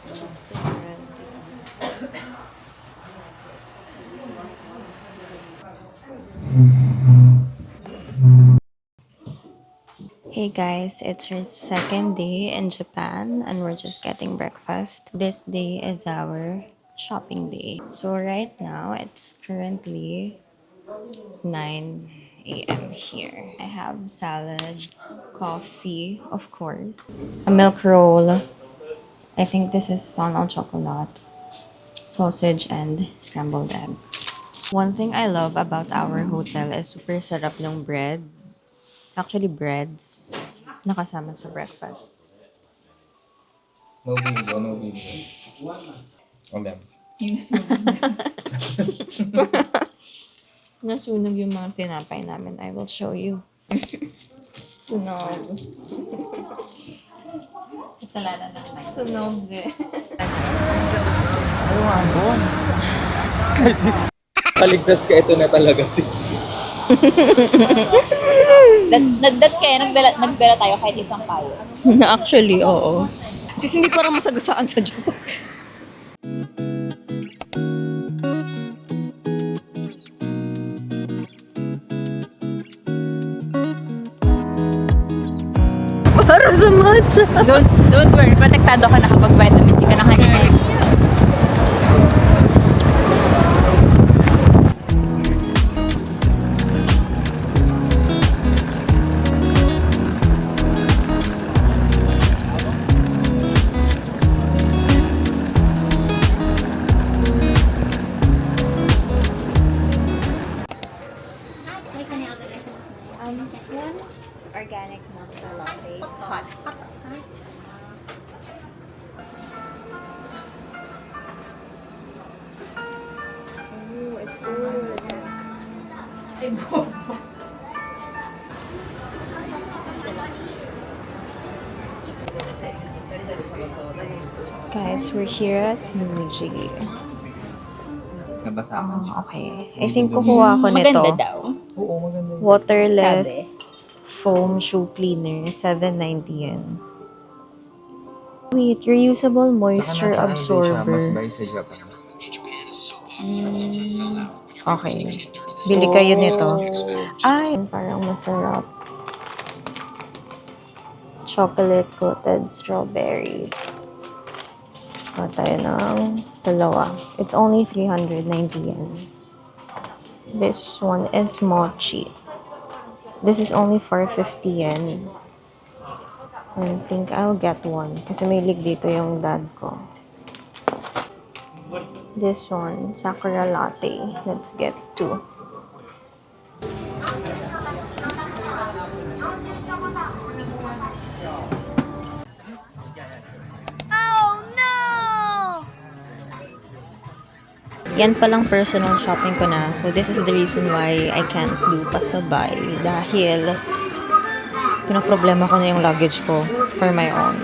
Just a friend. Hey guys, it's our second day in Japan and we're just getting breakfast. This day is our shopping day. So right now it's currently 9 a.m. here. I have salad, coffee, of course, a milk roll. I think this is pain au chocolat, sausage, and scrambled egg. One thing I love about our hotel is super sarap ng bread. Actually, breads nakasama sa breakfast. No bingo, no bingo. On them. Nasunog yung mga tinapay namin. I will show you. Sunog. Kasalanan ng mic. Sunog eh. Ano nga po? Kasi paligtas ka, ito na talaga sis. Nagdat kaya, nagbela tayo kahit isang payo. Actually, oo. Sis, hindi parang masagasaan sa Japan. Para sa matcha. Don't worry, protektado ka na kapag vitamin C ka na kanina. One organic matcha latte, hot. Oh, it's good. Ay, bobo. Guys, we're here at Muji. Nabasahan siya. Okay. I think kukuha ako nito. Maganda daw. Oo, maganda. Waterless foam shoe cleaner, 790 yen. Wait, reusable moisture absorber. Mas buy sa Japan. Okay. Bili kayo nito. Ay, parang masarap. Chocolate coated strawberries. Kuha tayo ng dalawa. It's only 390 yen. This one is mochi. This is only 450 yen. I think I'll get one. Kasi may lig dito yung dad ko. This one, sakura latte. Let's get two. Yan palang personal shopping ko na. So, this is the reason why I can't do pasabay. Dahil, pinaproblema ko na yung luggage ko for my own.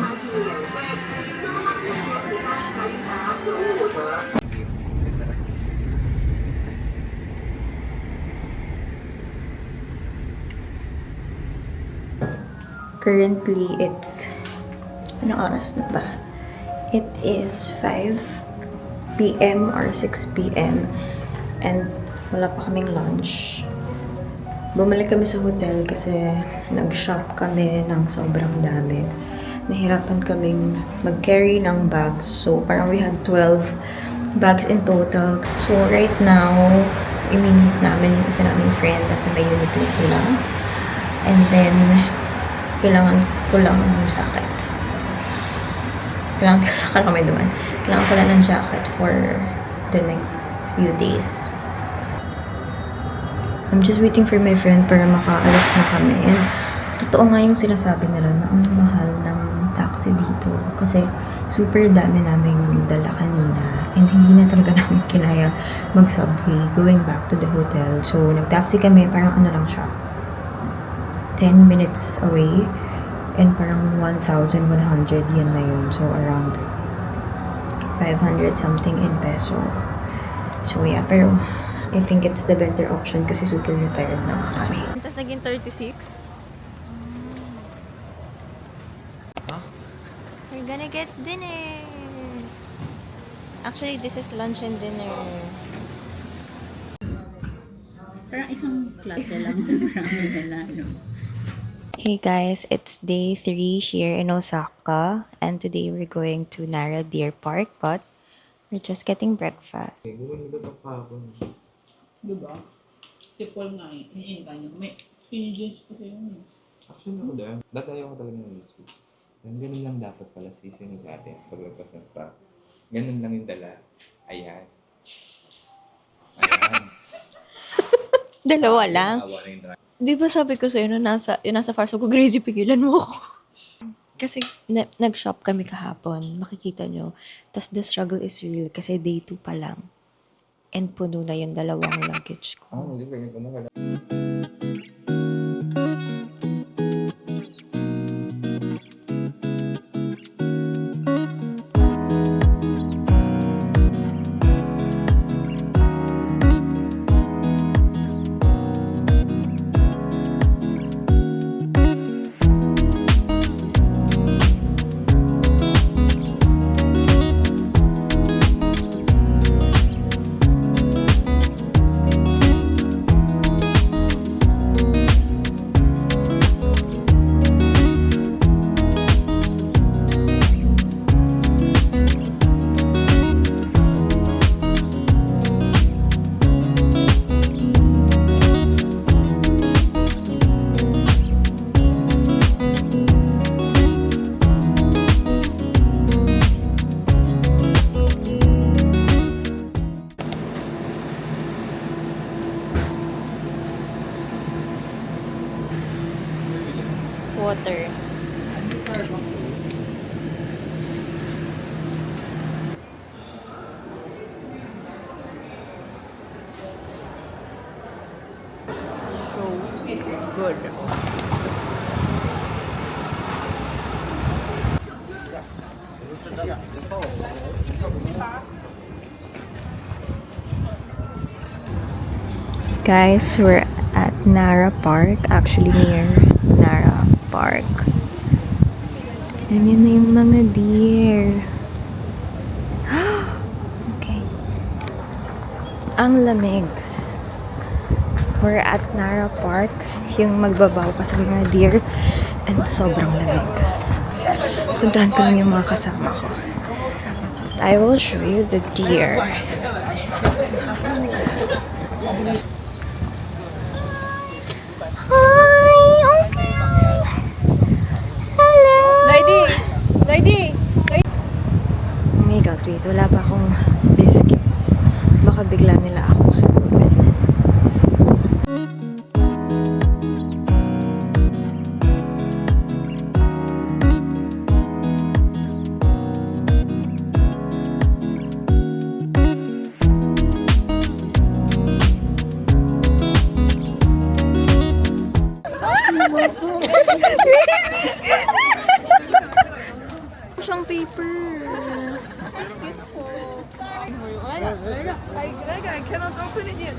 Currently, it's... Anong oras na ba? It is 5 p.m. or 6 p.m. and wala pa kaming lunch. Bumalik kami sa hotel kasi nag-shop kami ng sobrang dami. Nahirapan kaming mag-carry ng bags. So, parang we had 12 bags in total. So, right now, i-meet namin yung isa naming friend kasi may Uniqlo sila. And then, kailangan ko lang ng jacket. Kailangan ko lang ng jacket for the next few days. I'm just waiting for my friend para makaalis na kami. And totoo nga yung sinasabi nila na ang mahal ng taxi dito. Kasi Super dami naming dala kanina and hindi na talaga namin kinaya mag-subway going back to the hotel. So, nag-taxi kami, parang ano lang siya, 10 minutes away and parang 1,100 yan na yun. So, around 500 something in peso. So, yeah, pero I think it's the better option kasi super retired na kami. Tapos naging 36. We're gonna get dinner. Actually, this is lunch and dinner. Parang isang klase lang. Marami na lang. Hey guys, it's day 3 here in Osaka, and today we're going to Nara Deer Park, but we're just getting breakfast. Gumulot ako kahapon. Diba? Tipol nga eh. Iniinga nyo. May skinny jeans kasi yun. Actually ako dahil, dati ayaw ko talaga ng biscuit. Then ganun lang dapat pala sising sa atin paglagpas ng truck. Ganun lang yung dala. Ayan. Ayan. Dalawa lang. Awa na yung truck. Di ba sabi ko sa'yo na nasa farso ko, Gracie, pigilan mo ako. Kasi nag-shop kami kahapon, makikita nyo. Tas the struggle is real kasi day 2 pa lang. And puno na yung dalawang luggage ko. Hindi ganyan ko na wala. Water. So good. Guys, we're at Nara Park, actually near Nara Park. And yun na yung mga deer. Okay. Ang lamig. We're at Nara Park, yung magbabaw ka sa mga deer, and sobrang lamig. Puntahan ko lang yung mga kasama ko. I will show you the deer. Hi! Okay! Hello! Lady! Oh my God, wait. Wala pa akong biscuits. Baka bigla nila akong subukan. Siyang paper. Excuse po. I cannot open it yet.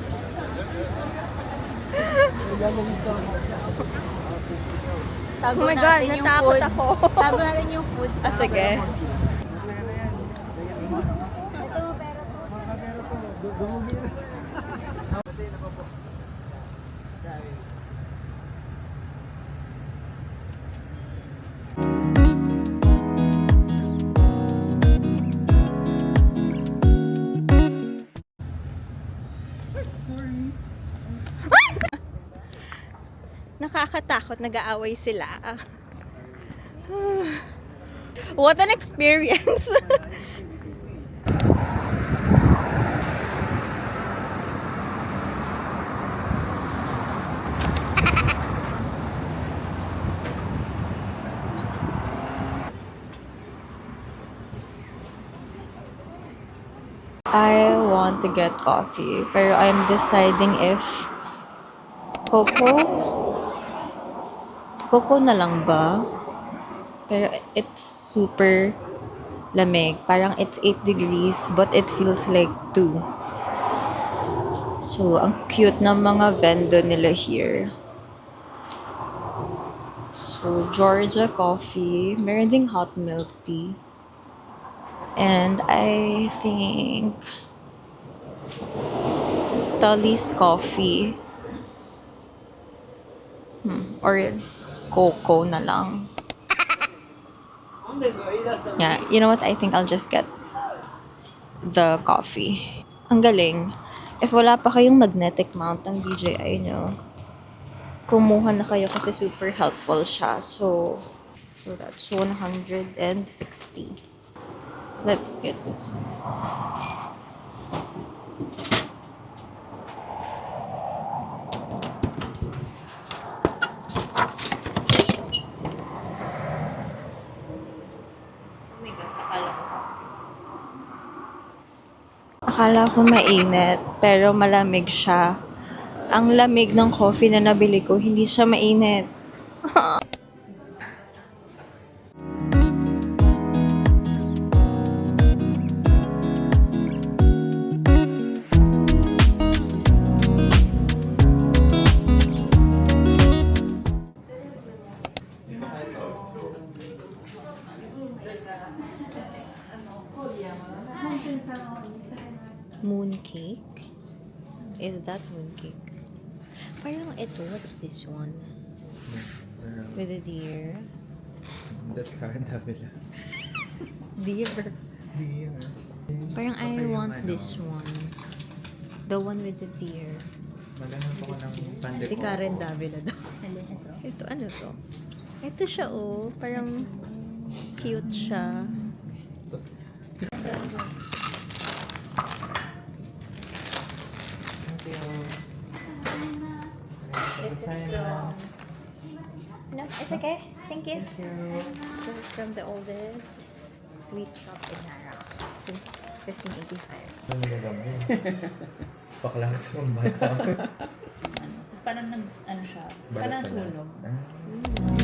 Tago Oh my God, natin yung natakot food. ako. Tago natin yung food. Ah, sige. Nakakatakot, nag-aaway sila. What an experience! I want to get coffee, pero I'm deciding if cocoa? Cocoa na lang ba? Pero it's super lamig. Parang it's 8 degrees, but it feels like 2. So, ang cute ng mga vendor nila here. So, Georgia coffee. Meron ding hot milk tea. And I think Tully's coffee. Or cocoa na lang. Yeah, you know what? I think I'll just get the coffee. Ang galing. If wala pa kayong magnetic mount ng DJI nyo, kumuha na kayo kasi super helpful siya. So that's 160. Let's get this. Oh my God, akala ko mainit, pero malamig siya. Ang lamig ng coffee na nabili ko, hindi siya mainit. Mooncake? Is that mooncake? Parang ito, what's this one? With a deer? That's Karen Davila. Deer. Dear. Parang I want this one. The one with the deer. Maghanap ako ng pande Si Karen Davila daw. Ito, ano to? Ito siya oh. Parang cute siya. Thank you. No, it's okay. Thank you. This is from the oldest sweet shop in Nara since 1585. Ano magagamba yun? Bakla sa mga bata. Tapos parang nag, ano siya, Balat parang pala. sunog. Ah.